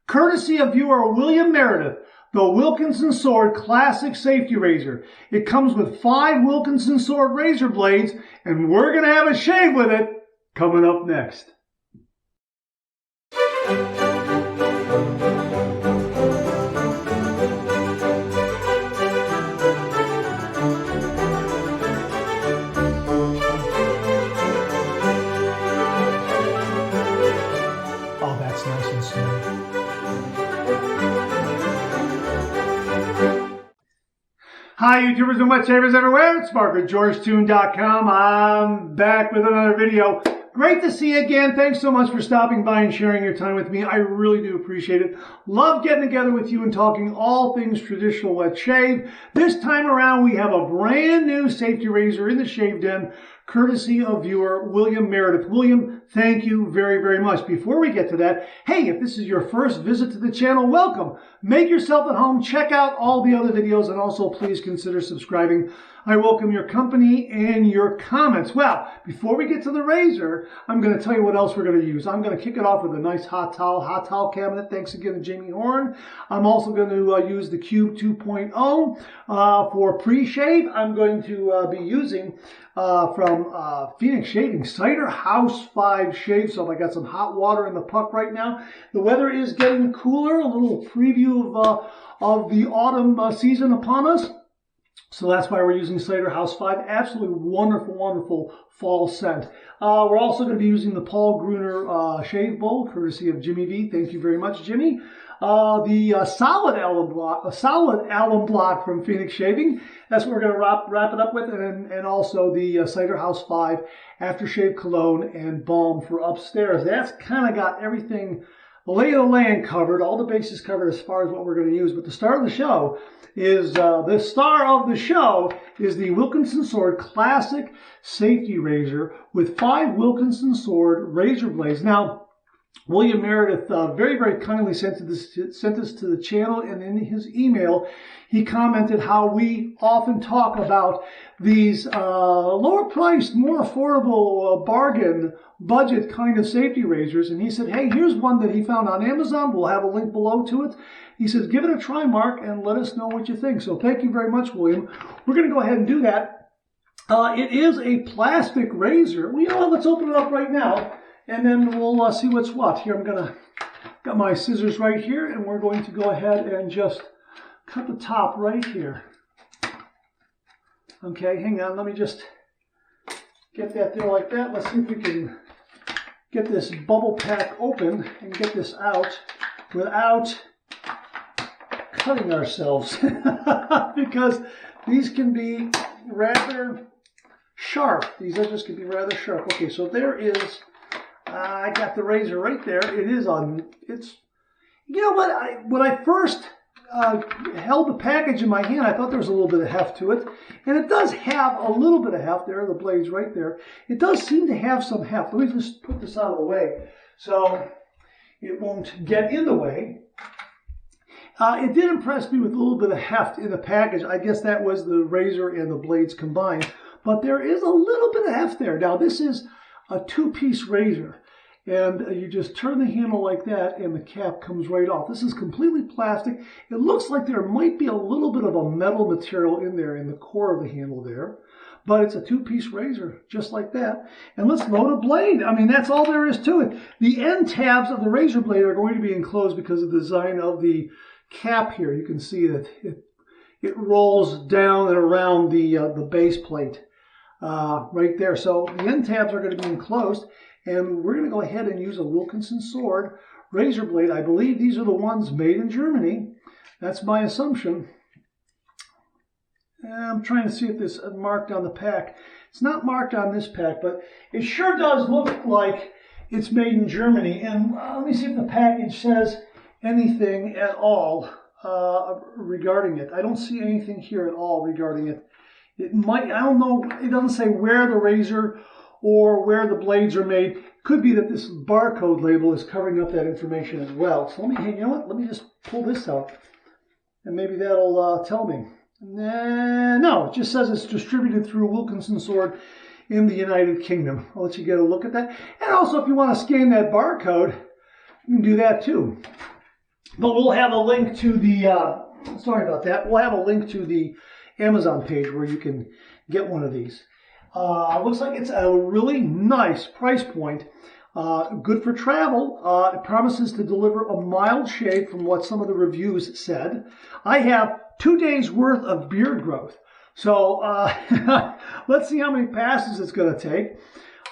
courtesy of viewer William Meredith, the Wilkinson Sword Classic Safety Razor. It comes with 5 Wilkinson Sword razor blades, and we're going to have a shave with it coming up next. Oh, that's nice and smooth. Hi YouTubers and wet shavers everywhere, it's Mark at GeorgeToon.com. I'm back with another video. Great to see you again. Thanks so much for stopping by and sharing your time with me. I really do appreciate it. Love getting together with you and talking all things traditional wet shave. This time around we have a brand new safety razor in the shave den, courtesy of viewer William Meredith. William, thank you very, very much. Before we get to that, hey, if this is your first visit to the channel, welcome. Make yourself at home. Check out all the other videos, and also please consider subscribing. I welcome your company and your comments. Well, before we get to the razor, I'm going to tell you what else we're going to use. I'm going to kick it off with a nice hot towel cabinet. Thanks again to Jamie Horn. I'm also going to use the Cube 2.0 for pre-shave. I'm going to be using from Phoenix Shaving Cider House 5 Shave Soap. I got some hot water in the puck right now. The weather is getting cooler. A little preview of the autumn season upon us. So that's why we're using Cider House 5. Absolutely wonderful, wonderful fall scent. We're also going to be using the Paul Gruner Shave Bowl, courtesy of Jimmy V. Thank you very much, Jimmy. The solid alum block from Phoenix Shaving. That's what we're going to wrap it up with. And also the Cider House 5 aftershave cologne and balm for upstairs. That's kind of got everything, the lay of the land covered, all the bases covered as far as what we're going to use. But the star of the show is the Wilkinson Sword Classic Safety Razor with 5 Wilkinson Sword razor blades. Now, William Meredith very, very kindly sent this to the channel, and in his email, he commented how we often talk about these lower priced, more affordable, bargain, budget kind of safety razors. And he said, hey, here's one that he found on Amazon. We'll have a link below to it. He says, give it a try, Mark, and let us know what you think. So thank you very much, William. We're going to go ahead and do that. It is a plastic razor. Well, you know what? Let's open it up right now, and then we'll see what's what. Here, got my scissors right here, and we're going to go ahead and just cut the top right here. Okay, hang on. Let me just get that there like that. Let's see if we can get this bubble pack open and get this out without cutting ourselves because these can be rather sharp. These edges can be rather sharp. Okay, so there is, I got the razor right there. It is on, it's, you know what, when I first held the package in my hand, I thought there was a little bit of heft to it. And it does have a little bit of heft there, the blade's right there. It does seem to have some heft. Let me just put this out of the way so it won't get in the way. It did impress me with a little bit of heft in the package. I guess that was the razor and the blades combined. But there is a little bit of heft there. Now, this is a 2-piece razor. And you just turn the handle like that and the cap comes right off. This is completely plastic. It looks like there might be a little bit of a metal material in there in the core of the handle there. But it's a 2-piece razor, just like that. And let's load a blade. I mean, that's all there is to it. The end tabs of the razor blade are going to be enclosed because of the design of the cap here. You can see that it rolls down and around the base plate right there. So the end tabs are going to be enclosed. And we're going to go ahead and use a Wilkinson Sword razor blade. I believe these are the ones made in Germany. That's my assumption. And I'm trying to see if this is marked on the pack. It's not marked on this pack, but it sure does look like it's made in Germany. And let me see if the package says anything at all regarding it. I don't see anything here at all regarding it. It might, I don't know, it doesn't say where the razor or where the blades are made. It could be that this barcode label is covering up that information as well. So let me, you know what, let me just pull this out and maybe that'll tell me. No, it just says it's distributed through Wilkinson Sword in the United Kingdom. I'll let you get a look at that. And also, if you want to scan that barcode, you can do that too. But we'll have a link to the, sorry about that, we'll have a link to the Amazon page where you can get one of these. Looks like it's a really nice price point. Good for travel. It promises to deliver a mild shave from what some of the reviews said. I have 2 days worth of beard growth. So let's see how many passes it's going to take.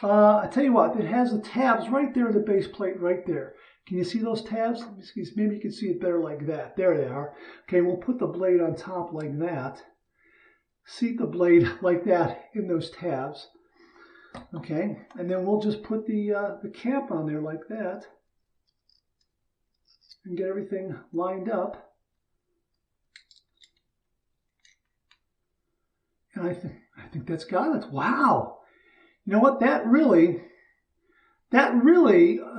I tell you what, it has the tabs right there in the base plate right there. Can you see those tabs? Let me see. Maybe you can see it better like that. There they are. Okay, we'll put the blade on top like that. Seat the blade like that in those tabs. Okay, and then we'll just put the cap on there like that and get everything lined up. And I think that's got it. Wow. You know what? That really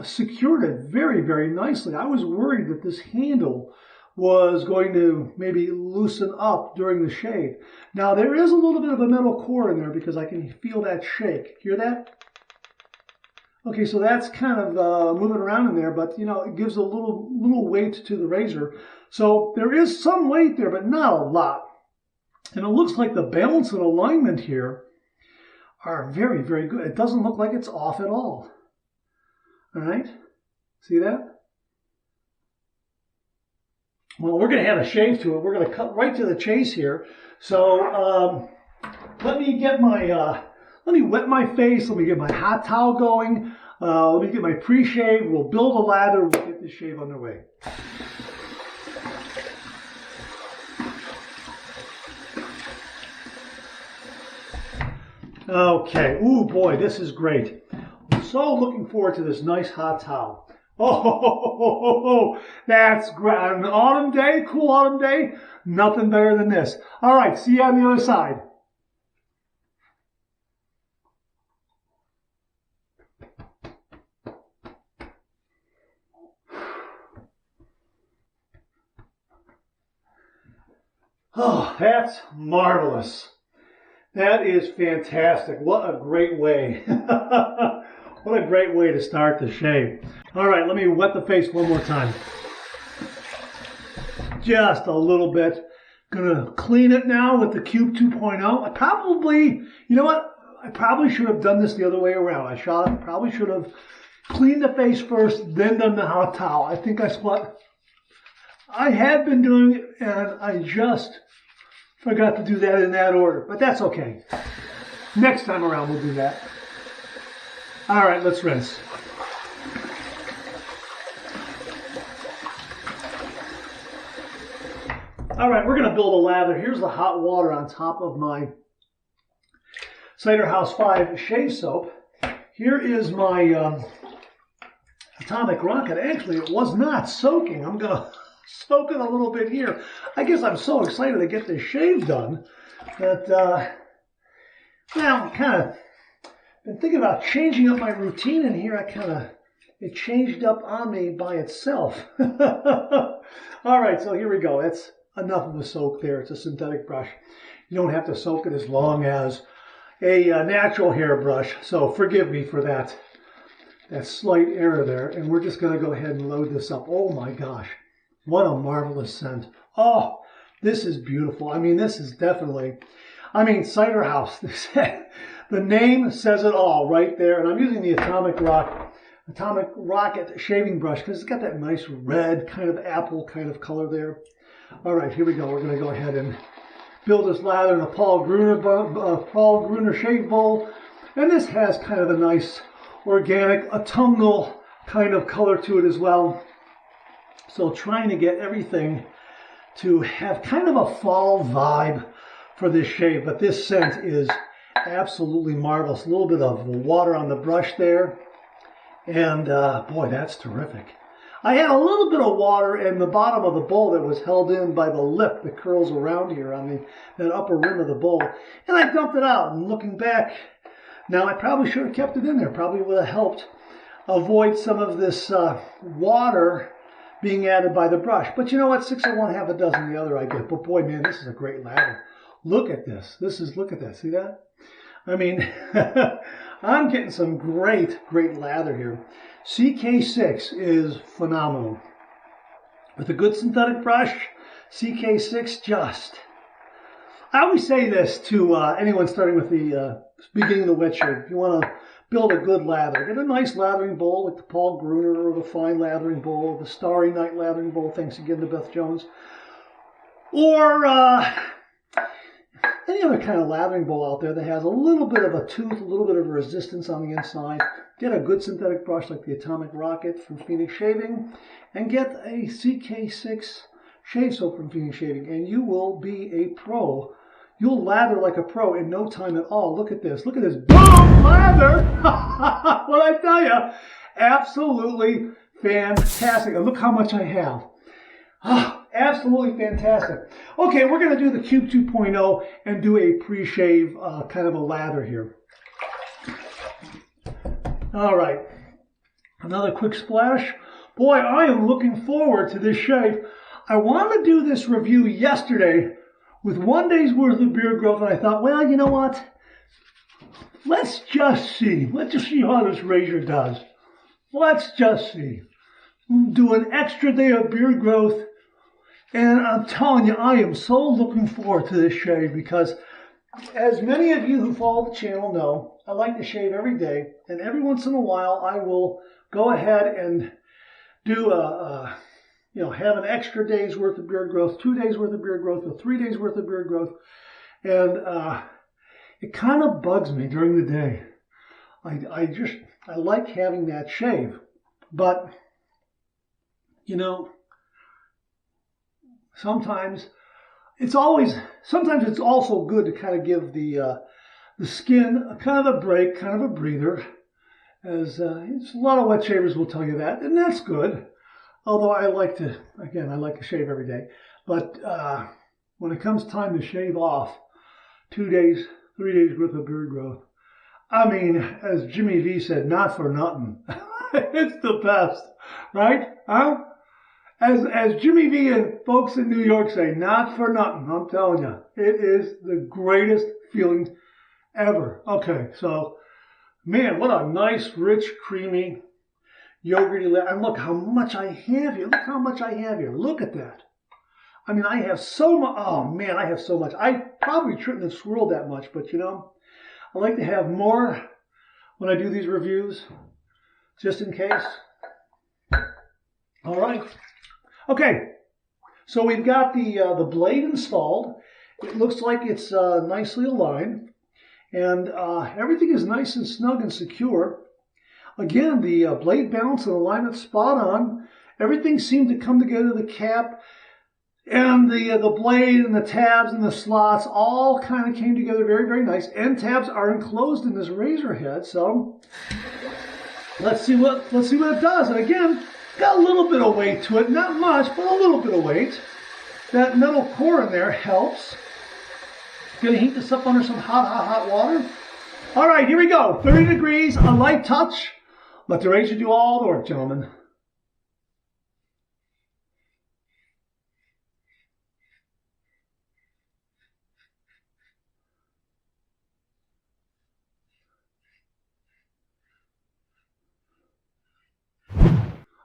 secured it very, very nicely. I was worried that this handle was going to maybe loosen up during the shave. Now there is a little bit of a metal core in there because I can feel that shake. Hear that? Okay, so that's kind of moving around in there, but you know, it gives a little weight to the razor. So there is some weight there, but not a lot. And it looks like the balance and alignment here are very, very good. It doesn't look like it's off at all. All right, see that? Well, we're going to have a shave to it. We're going to cut right to the chase here. So let me get my, let me wet my face. Let me get my hot towel going. Let me get my pre-shave. We'll build a lather. We'll get this shave underway. Okay. Ooh, boy, this is great. I'm so looking forward to this nice hot towel. Oh, that's great. On an autumn day, cool autumn day, nothing better than this. All right, see you on the other side. Oh, that's marvelous. That is fantastic. What a great way. What a great way to start the shave. All right, let me wet the face one more time. Just a little bit. Gonna clean it now with the Cube 2.0. I probably, you know what? I probably should have done this the other way around. I probably should have cleaned the face first, then done the hot towel. I think that's what I had been doing, and I just forgot to do that in that order. But that's okay. Next time around, we'll do that. All right, let's rinse. All right, we're going to build a lather. Here's the hot water on top of my Cider House 5 shave soap. Here is my Atomic Rocket. Actually, it was not soaking. I'm going to soak it a little bit here. I guess I'm so excited to get this shave done that, well, kind of been thinking about changing up my routine in here. It changed up on me by itself. All right, so here we go. That's enough of a soak there. It's a synthetic brush. You don't have to soak it as long as a natural hairbrush. So forgive me for that slight error there. And we're just going to go ahead and load this up. Oh my gosh, what a marvelous scent. Oh, this is beautiful. I mean, this is definitely, I mean, Cider House. The name says it all right there. And I'm using the Atomic Rocket shaving brush because it's got that nice red kind of apple kind of color there. All right, here we go. We're going to go ahead and build this lather in a Paul Gruner shave bowl. And this has kind of a nice organic autumnal kind of color to it as well. So trying to get everything to have kind of a fall vibe for this shave. But this scent is absolutely marvelous. A little bit of water on the brush there. And boy, that's terrific. I had a little bit of water in the bottom of the bowl that was held in by the lip that curls around here on that upper rim of the bowl. And I dumped it out. And looking back, now I probably should have kept it in there. Probably would have helped avoid some of this water being added by the brush. But you know what? 6 of one, half a dozen the other I get. But boy, man, this is a great lather. Look at this. Look at that. See that? I mean, I'm getting some great lather here. CK6 is phenomenal. with a good synthetic brush, CK6 just. I always say this to anyone starting with the beginning of the wet shave. If you want to build a good lather, get a nice lathering bowl like the Paul Gruner or the Fine lathering bowl, the Starry Night lathering bowl, thanks again to Beth Jones. Or any other kind of lathering bowl out there that has a little bit of a tooth, a little bit of resistance on the inside. Get a good synthetic brush like the Atomic Rocket from Phoenix Shaving, and get a CK6 shave soap from Phoenix Shaving, and you will be a pro. You'll lather like a pro in no time at all. Look at this. Look at this. Boom! Lather! What I tell you, absolutely fantastic. And look how much I have. Absolutely fantastic. Okay, we're going to do the Cube 2.0 and do a pre-shave kind of a lather here. All right. Another quick splash. Boy, I am looking forward to this shave. I wanted to do this review yesterday with 1 day's worth of beard growth, and I thought, well, you know what? Let's just see. Let's just see how this razor does. Let's just see. We'll do an extra day of beard growth, and I'm telling you, I am so looking forward to this shave because, as many of you who follow the channel know, I like to shave every day, and every once in a while I will go ahead and do have an extra day's worth of beard growth, 2 days worth of beard growth, or 3 days worth of beard growth. And it kind of bugs me during the day. I like having that shave. But, you know, sometimes it's also good to kind of give the skin a kind of a break, kind of a breather. As a lot of wet shavers will tell you that, and that's good. Although I like to shave every day. But when it comes time to shave off 2 days, 3 days worth of beard growth, I mean, as Jimmy V said, not for nothing. It's the best, right? Huh? As Jimmy V and folks in New York say, not for nothing. I'm telling you, it is the greatest feeling ever. Okay, so, man, what a nice, rich, creamy, yogurty, and look how much I have here. Look how much I have here. Look at that. I mean, I have so much. Oh, man, I have so much. I probably shouldn't have swirled that much, but, you know, I like to have more when I do these reviews, just in case. All right. Okay. So we've got the blade installed. It looks like it's nicely aligned, and everything is nice and snug and secure. Again, the blade balance and alignment spot on. Everything seemed to come together. The cap and the blade and the tabs and the slots all kind of came together very, very nice. End tabs are enclosed in this razor head, so let's see what it does. And again, got a little bit of weight to it, not much, but a little bit of weight. That metal core in there helps. Gonna heat this up under some hot water. All right, here we go. 30 degrees, a light touch. Let the razor do all the work, gentlemen.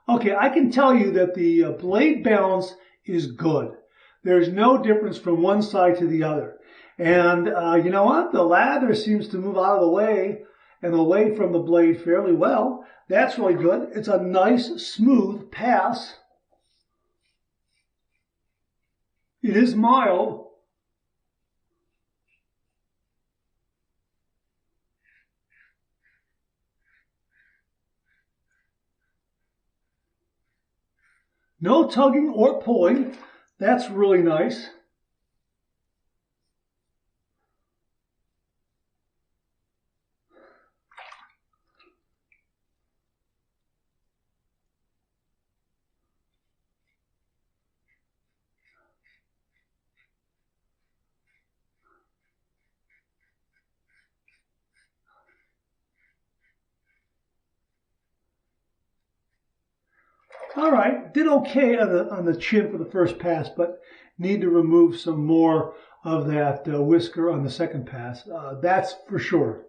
Okay, I can tell you that the blade balance is good. There's no difference from one side to the other. And you know what? The lather seems to move out of the way and away from the blade fairly well. That's really good. It's a nice, smooth pass. It is mild. No tugging or pulling. That's really nice. All right, did okay on the chin for the first pass, but need to remove some more of that whisker on the second pass. That's for sure.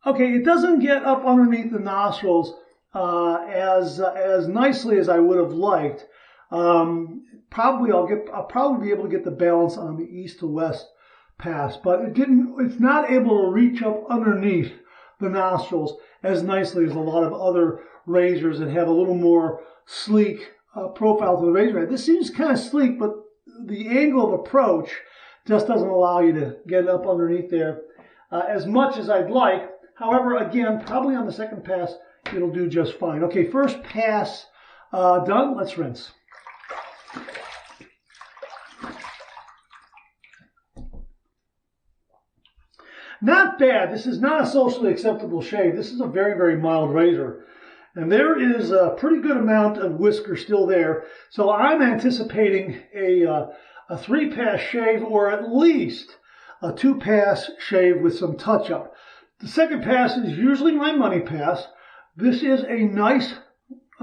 Okay, it doesn't get up underneath the nostrils as nicely as I would have liked. Probably I'll probably be able to get the balance on the east to west pass, but it's not able to reach up underneath the nostrils as nicely as a lot of other razors that have a little more sleek profile to the razor head. This seems kind of sleek, but the angle of approach just doesn't allow you to get up underneath there as much as I'd like. However, again, probably on the second pass, it'll do just fine. Okay, first pass done. Let's rinse. Not bad. This is not a socially acceptable shave. This is a very, very mild razor. And there is a pretty good amount of whisker still there. So I'm anticipating a 3-pass shave, or at least a 2-pass shave with some touch-up. The second pass is usually my money pass. This is a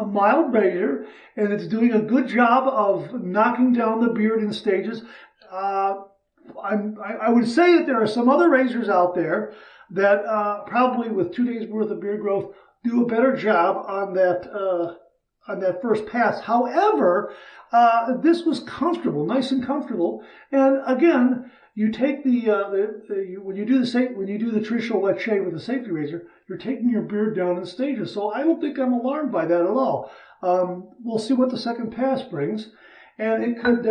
mild razor, and it's doing a good job of knocking down the beard in stages. I would say that there are some other razors out there that probably with 2 days worth of beard growth do a better job on that first pass. However, this was comfortable, nice and comfortable. And again, you take when you do the traditional wet shave with a safety razor, you're taking your beard down in stages. So I don't think I'm alarmed by that at all. We'll see what the second pass brings, and it could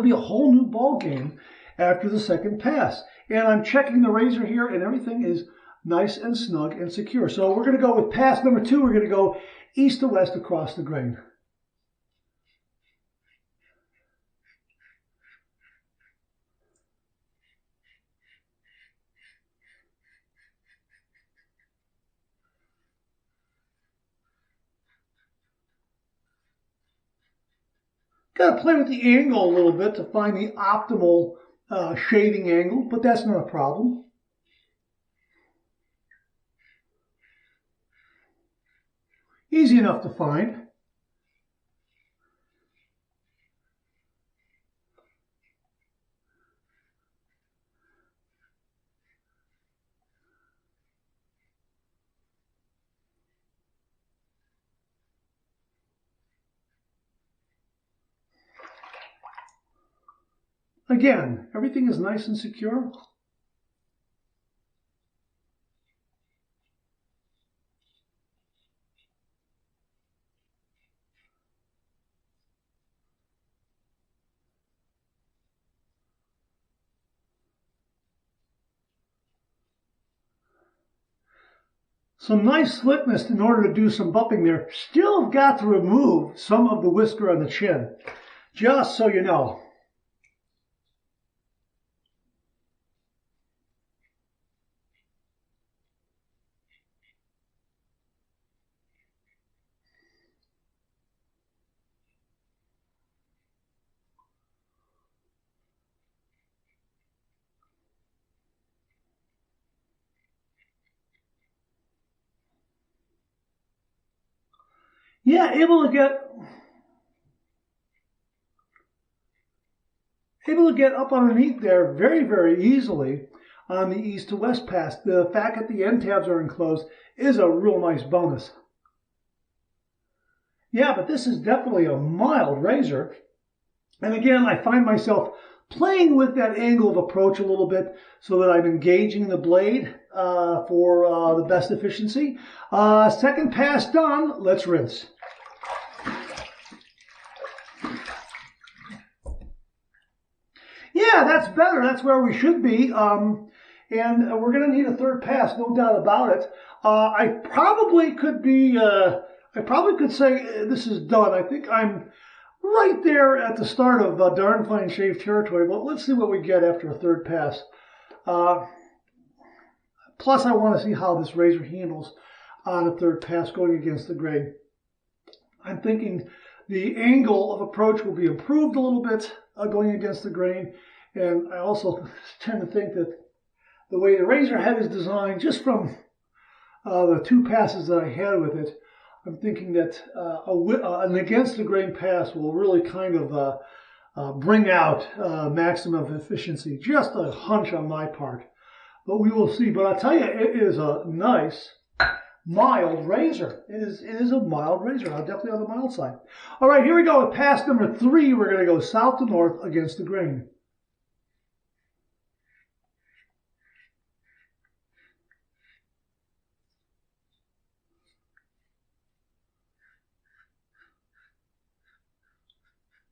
be a whole new ball game after the second pass. And I'm checking the razor here, and everything is nice and snug and secure. So we're going to go with pass number 2. We're going to go east to west across the grain. Got to play with the angle a little bit to find the optimal shaving angle, but that's not a problem. Easy enough to find. Again, everything is nice and secure. Some nice slickness in order to do some buffing there. Still have got to remove some of the whisker on the chin, just so you know. Yeah, able to get up underneath there very, very easily on the east to west pass. The fact that the end tabs are enclosed is a real nice bonus. Yeah, but this is definitely a mild razor. And again, I find myself playing with that angle of approach a little bit so that I'm engaging the blade for the best efficiency. Second pass done. Let's rinse. Yeah, that's better. That's where we should be. And we're going to need a third pass, no doubt about it. I probably could say this is done. I think I'm right there at the start of darn fine shave territory, but let's see what we get after a third pass. Plus, I want to see how this razor handles on a third pass going against the grain. I'm thinking the angle of approach will be improved a little bit going against the grain, and I also tend to think that the way the razor head is designed, just from the 2 passes that I had with it, I'm thinking that an against the grain pass will really kind of bring out maximum efficiency. Just a hunch on my part. but we will see. But I'll tell you, it is a nice, mild razor. It is a mild razor. I'm definitely on the mild side. All right, here we go with pass number 3. We're going to go south to north against the grain.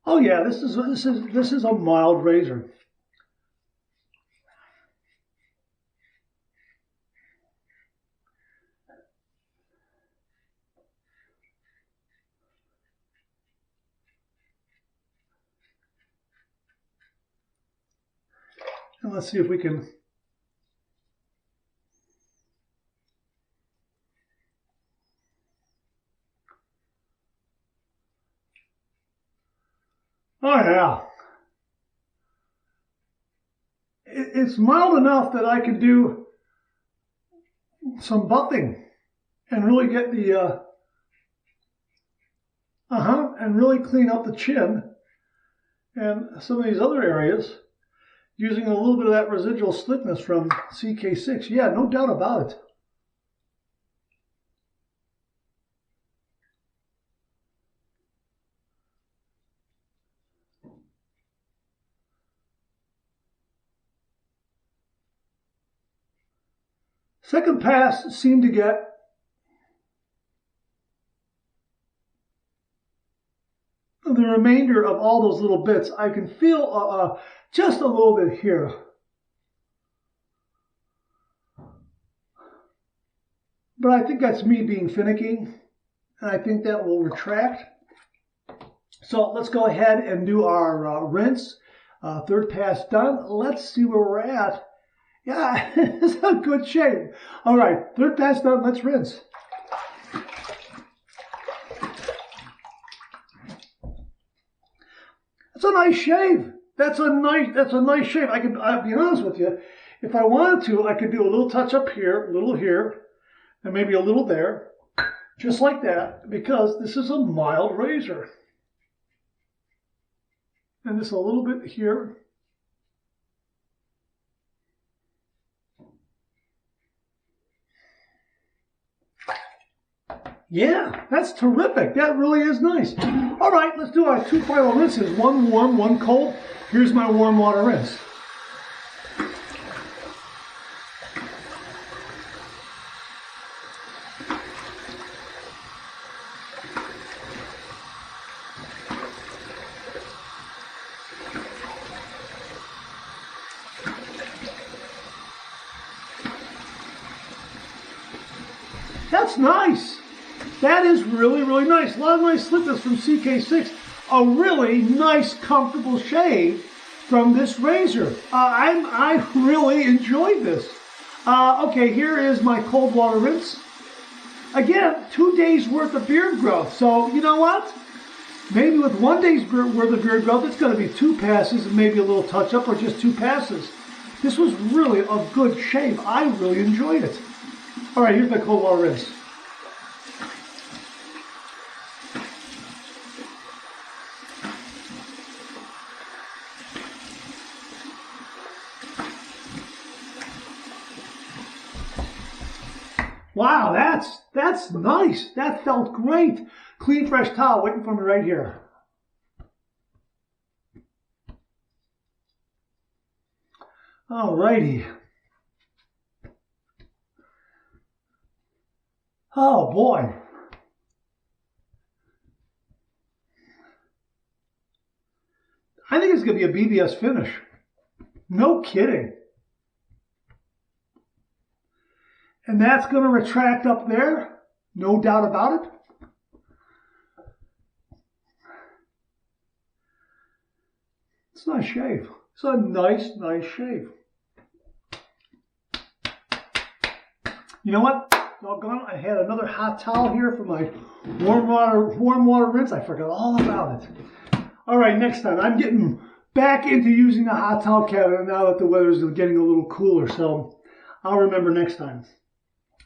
Oh yeah, this is a mild razor. And let's see if we can. Oh yeah. It's mild enough that I can do some buffing and really get the and really clean up the chin and some of these other areas using a little bit of that residual slickness from CK6. Yeah, no doubt about it. Second pass seemed to get the remainder of all those little bits. I can feel just a little bit here. But I think that's me being finicky, and I think that will retract. So let's go ahead and do our rinse. Third pass done. Let's see where we're at. Yeah, it's a good shape. All right, third pass done. Let's rinse. That's a nice shave. That's a nice shave. I'll be honest with you. If I wanted to, I could do a little touch up here, a little here, and maybe a little there, just like that, because this is a mild razor. And just a little bit here. Yeah, that's terrific. That really is nice. All right, let's do our 2 final rinses. One warm, one cold. Here's my warm water rinse. That's nice. That is really, really nice. A lot of nice slickness from CK6. A really nice, comfortable shave from this razor. I really enjoyed this. Okay, here is my cold water rinse. Again, 2 days worth of beard growth. So, you know what? Maybe with 1 day's worth of beard growth, it's going to be 2 passes and maybe a little touch up or just 2 passes. This was really a good shave. I really enjoyed it. All right, here's my cold water rinse. Wow, that's nice. That felt great. Clean, fresh towel waiting for me right here. All righty. Oh boy. I think it's going to be a BBS finish. No kidding. And that's going to retract up there, no doubt about it. It's a nice shave. It's a nice, nice shave. You know what? Doggone it, I had another hot towel here for my warm water rinse. I forgot all about it. All right, next time. I'm getting back into using the hot towel cabinet now that the weather's getting a little cooler, so I'll remember next time.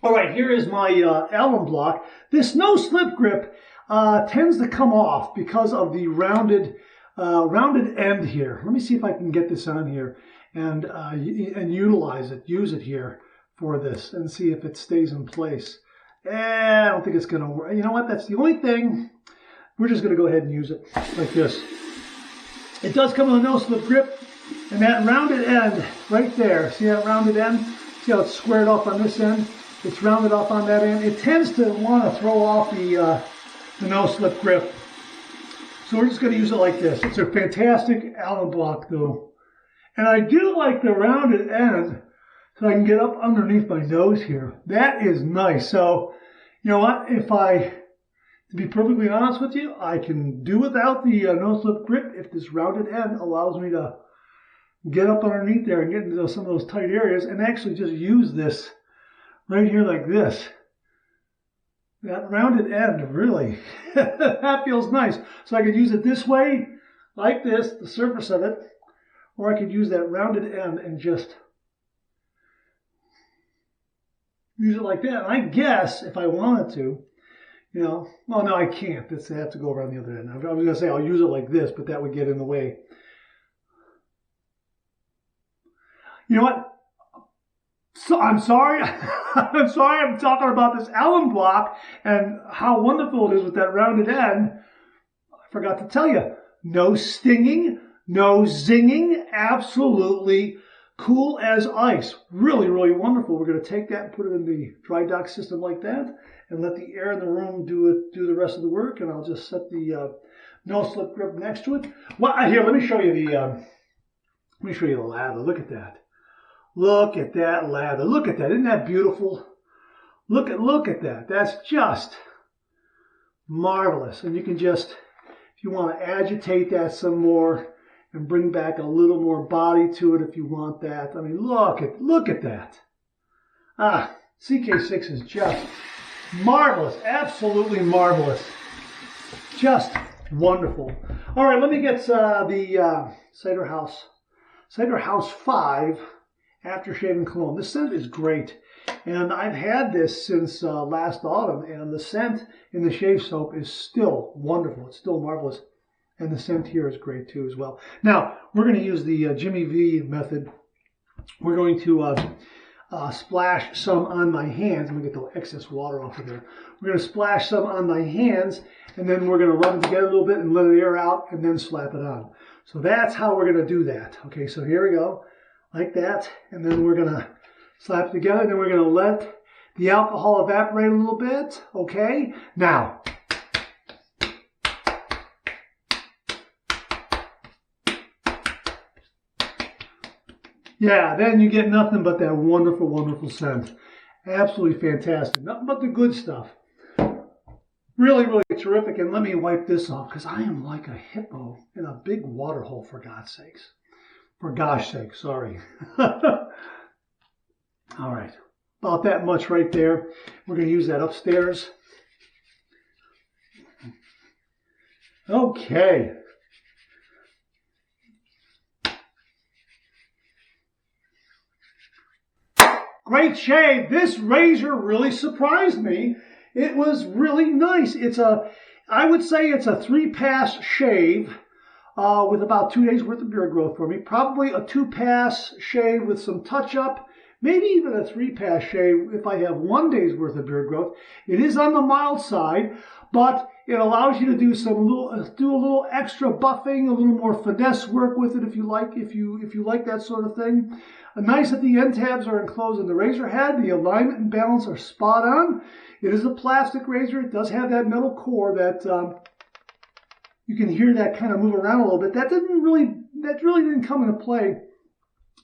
All right, here is my alum block. This no slip grip tends to come off because of the rounded end here. Let me see if I can get this on here. and utilize it, use it here for this, and see if it stays in place. I don't think it's going to work. You know what? That's the only thing. We're just going to go ahead and use it like this. It does come with a no-slip grip, and that rounded end right there. See that rounded end? See how it's squared off on this end? It's rounded off on that end. It tends to want to throw off the no-slip grip. So we're just going to use it like this. It's a fantastic Allen block, though. And I do like the rounded end, so I can get up underneath my nose here. That is nice. So, you know what? To be perfectly honest with you, I can do without the no-slip grip if this rounded end allows me to get up underneath there and get into some of those tight areas and actually just use this right here like this. That rounded end, really, that feels nice. So I could use it this way, like this, the surface of it, or I could use that rounded end and just use it like that. And I guess if I wanted to, you know, well, no, I can't. I have to go around the other end. I was going to say I'll use it like this, but that would get in the way. You know what? So I'm sorry. I'm sorry I'm talking about this Allen block and how wonderful it is with that rounded end. I forgot to tell you. No stinging, no zinging, absolutely cool as ice. Really, really wonderful. We're going to take that and put it in the dry dock system like that and let the air in the room do the rest of the work. And I'll just set the no-slip grip next to it. Well, here, let me show you the lather. Look at that. Look at that lather. Look at that. Isn't that beautiful? Look at that. That's just marvelous. And you can just, if you want to agitate that some more and bring back a little more body to it if you want that. I mean, look at that. CK6 is just marvelous. Absolutely marvelous. Just wonderful. All right, let me get the Cider House 5 aftershave cologne. This scent is great, and I've had this since last autumn, and the scent in the shave soap is still wonderful. It's still marvelous, and the scent here is great too as well. Now, we're going to use the Jimmy V method. We're going to splash some on my hands. I'm going to get the excess water off of there. We're going to splash some on my hands, and then we're going to rub it together a little bit and let it air out, and then slap it on. So that's how we're going to do that. Okay, so here we go. Like that, and then we're going to slap it together, and then we're going to let the alcohol evaporate a little bit, okay? Now, yeah, then you get nothing but that wonderful, wonderful scent. Absolutely fantastic. Nothing but the good stuff. Really, really terrific, and let me wipe this off, because I am like a hippo in a big water hole, for God's sakes. For gosh sake, sorry. All right, about that much right there. We're going to use that upstairs. Okay. Great shave. This razor really surprised me. It was really nice. I would say it's a 3-pass shave. With about 2 days worth of beard growth for me. Probably a 2-pass shave with some touch-up. Maybe even a 3-pass shave if I have 1 day's worth of beard growth. It is on the mild side, but it allows you to do a little extra buffing, a little more finesse work with it if you like that sort of thing. Nice that the end tabs are enclosed in the razor head. The alignment and balance are spot on. It is a plastic razor. It does have that metal core that you can hear that kind of move around a little bit. That really didn't come into play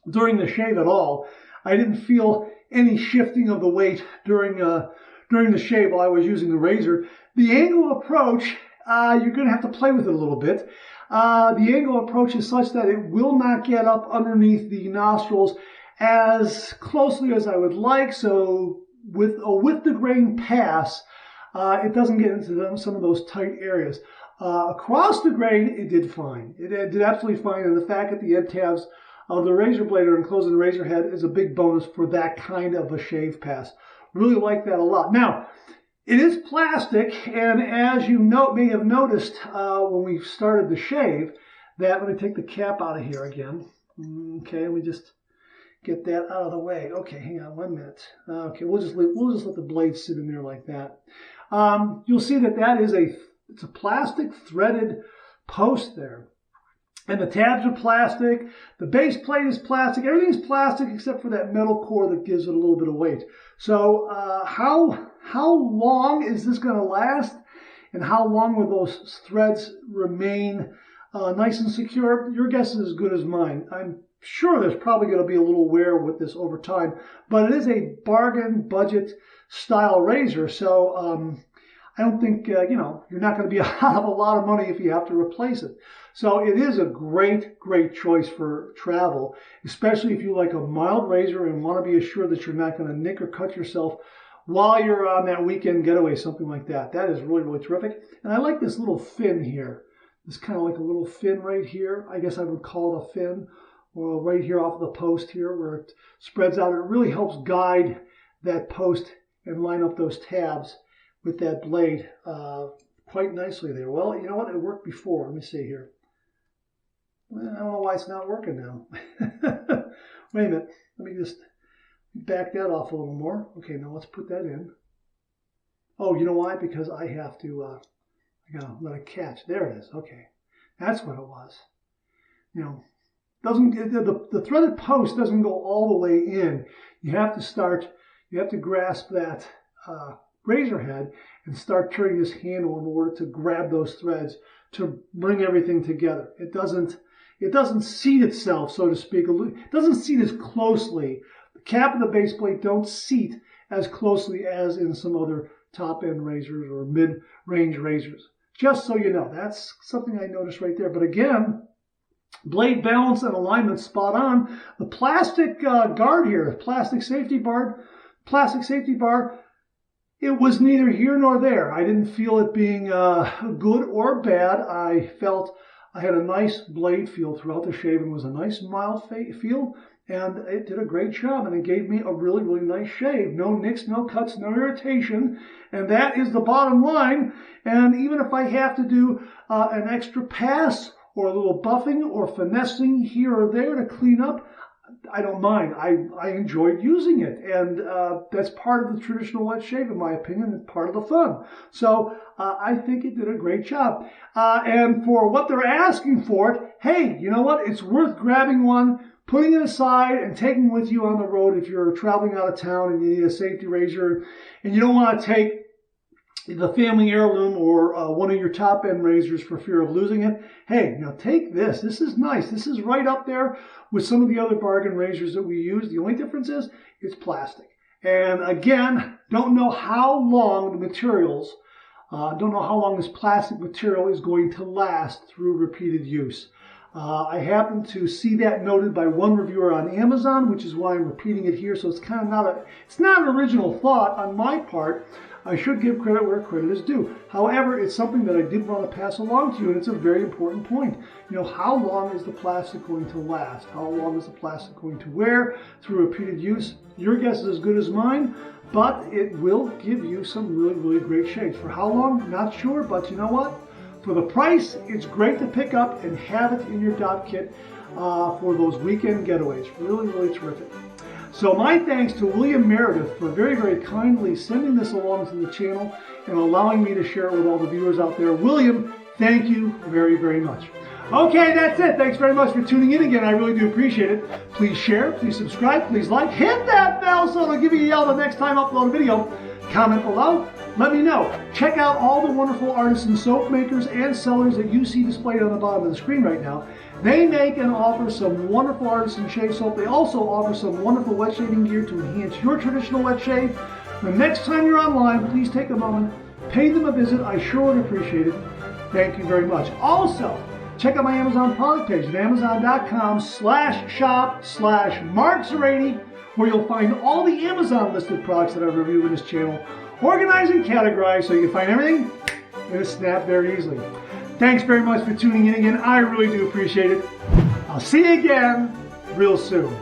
during the shave at all. I didn't feel any shifting of the weight during the shave while I was using the razor. The angle approach, you're going to have to play with it a little bit. The angle approach is such that it will not get up underneath the nostrils as closely as I would like. So with a with-the-grain pass, it doesn't get into some of those tight areas. Across the grain, it did fine. It did absolutely fine, and the fact that the end tabs of the razor blade are enclosed in the razor head is a big bonus for that kind of a shave pass. Really like that a lot. Now, it is plastic, and as you may have noticed when we started the shave, that, let me take the cap out of here again. Okay, let me just get that out of the way. Okay, hang on 1 minute. Okay, we'll just let the blade sit in there like that. You'll see that is it's a plastic threaded post there. And the tabs are plastic, the base plate is plastic, everything's plastic except for that metal core that gives it a little bit of weight. So how long is this going to last, and how long will those threads remain nice and secure? Your guess is as good as mine. I'm sure there's probably going to be a little wear with this over time, but it is a bargain budget style razor, so I don't think, you're not going to be out of a lot of money if you have to replace it. So it is a great, great choice for travel, especially if you like a mild razor and want to be assured that you're not going to nick or cut yourself while you're on that weekend getaway, something like that. That is really, really terrific. And I like this little fin here. It's kind of like a little fin right here. I guess I would call it a fin, or right here off of the post here where it spreads out. It really helps guide that post and line up those tabs with that blade quite nicely there. Well, you know what? It worked before. Let me see here. Well, I don't know why it's not working now. Wait a minute. Let me just back that off a little more. Okay, now let's put that in. Oh, you know why? Because I have to, I gotta let it catch. There it is. Okay, that's what it was. The threaded post doesn't go all the way in. You have to grasp that razor head and start turning this handle in order to grab those threads to bring everything together. It doesn't seat itself, so to speak. It doesn't seat as closely. The cap and the base plate don't seat as closely as in some other top-end razors or mid-range razors. Just so you know, that's something I noticed right there. But again, blade balance and alignment spot on. The plastic guard here, plastic safety bar, it was neither here nor there. I didn't feel it being good or bad. I felt I had a nice blade feel throughout the shave. It was a nice mild feel, and it did a great job, and it gave me a really, really nice shave. No nicks, no cuts, no irritation, and that is the bottom line. And even if I have to do an extra pass or a little buffing or finessing here or there to clean up, I don't mind. I enjoyed using it, and that's part of the traditional wet shave, in my opinion, and part of the fun. So I think it did a great job. And for what they're asking for it, hey, you know what? It's worth grabbing one, putting it aside, and taking with you on the road if you're traveling out of town and you need a safety razor, and you don't want to take the family heirloom or one of your top-end razors for fear of losing it. Hey, now take this. This is nice. This is right up there with some of the other bargain razors that we use. The only difference is it's plastic. And again, don't know how long the materials, don't know how long this plastic material is going to last through repeated use. I happen to see that noted by one reviewer on Amazon, which is why I'm repeating it here. So it's kind of it's not an original thought on my part. I should give credit where credit is due. However, it's something that I did want to pass along to you, and it's a very important point. How long is the plastic going to last? How long is the plastic going to wear through repeated use? Your guess is as good as mine, but it will give you some really, really great shades. For how long? Not sure, but you know what? For the price, it's great to pick up and have it in your dot kit for those weekend getaways. Really, really terrific. So my thanks to William Meredith for very, very kindly sending this along to the channel and allowing me to share it with all the viewers out there. William, thank you very, very much. Okay, that's it. Thanks very much for tuning in again. I really do appreciate it. Please share, please subscribe, please like, hit that bell so it'll give you a yell the next time I upload a video. Comment below. Let me know. Check out all the wonderful artisan soap makers and sellers that you see displayed on the bottom of the screen right now. They make and offer some wonderful artisan shave soap. They also offer some wonderful wet shaving gear to enhance your traditional wet shave. The next time you're online, please take a moment, pay them a visit. I sure would appreciate it. Thank you very much. Also, check out my Amazon product page at amazon.com/shop/MarkZeraidy, where you'll find all the Amazon listed products that I've reviewed in this channel, organized and categorized so you can find everything in a snap very easily. Thanks very much for tuning in again. I really do appreciate it. I'll see you again real soon.